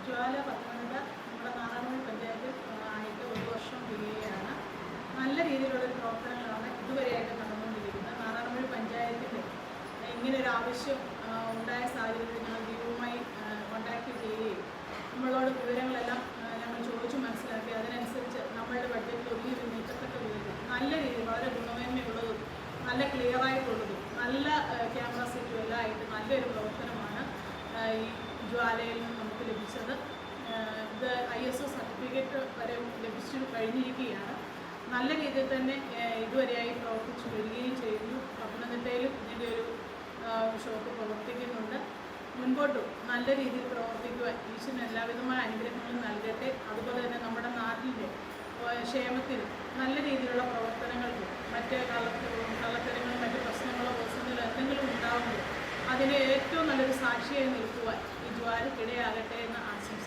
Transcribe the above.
ജ്വാല പത്തനംതിട്ട നമ്മുടെ നാറാണൂർ പഞ്ചായത്തിൽ ആയിട്ട് 1 വർഷം തികയുകയാണ്. നല്ല രീതിയിലുള്ളൊരു പ്രവർത്തനങ്ങളാണ് ഇതുവരെയായിട്ട് നടന്നുകൊണ്ടിരിക്കുന്നത്. നാറാണൂർ പഞ്ചായത്തിൻ്റെ ഇങ്ങനൊരു ആവശ്യം ഉണ്ടായ സാഹചര്യത്തിൽ ഞങ്ങൾ ദീപവുമായി കോൺടാക്റ്റ് ചെയ്യുകയും നമ്മളോട് വിവരങ്ങളെല്ലാം ഞങ്ങൾ ചോദിച്ചു മനസ്സിലാക്കി അതിനനുസരിച്ച് നമ്മളുടെ ബഡ്ജറ്റിൽ ഒതുങ്ങി നീക്കത്തക്ക വിധത്തിൽ നല്ല രീതിയിൽ വളരെ ഗുണമേന്മയുള്ളതും നല്ല ക്ലിയറായിട്ടുള്ളതും നല്ല ക്യാമറ സെറ്റും എല്ലാം ആയിട്ട് നല്ലൊരു പ്രവർത്തനമാണ് ഈ ജ്വാലയിൽ നിന്ന് നമുക്ക് ലഭിച്ചത്. ഇത് ISO സർട്ടിഫിക്കറ്റ് വരെ ലഭിച്ചു കഴിഞ്ഞിരിക്കുകയാണ്. നല്ല രീതിയിൽ തന്നെ ഇതുവരെയായി പ്രവർത്തിച്ചു വരികയും ചെയ്യുന്നു. പത്തനംതിട്ടയിലും ഇതിൻ്റെ ഒരു ഷോപ്പ് പ്രവർത്തിക്കുന്നുണ്ട്. മുൻപോട്ടും നല്ല രീതിയിൽ പ്രവർത്തിക്കുവാൻ ഈശ്വരൻ എല്ലാവിധമായ അനുഗ്രഹങ്ങളും നൽകട്ടെ. അതുപോലെ തന്നെ നമ്മുടെ നാട്ടിൻ്റെ ക്ഷേമത്തിനും നല്ല രീതിയിലുള്ള പ്രവർത്തനങ്ങൾക്കും മറ്റ് കള്ളത്തരങ്ങളും മറ്റ് പ്രശ്നങ്ങളോ പ്രശ്നങ്ങളോ എന്തെങ്കിലും ഉണ്ടാകുമ്പോൾ അതിന് ഏറ്റവും നല്ലൊരു സാക്ഷിയായി നിൽക്കുവാൻ ഈ ജ്വാലയ്ക്കിടയാകട്ടെ എന്ന് ആശംസിക്കുന്നു.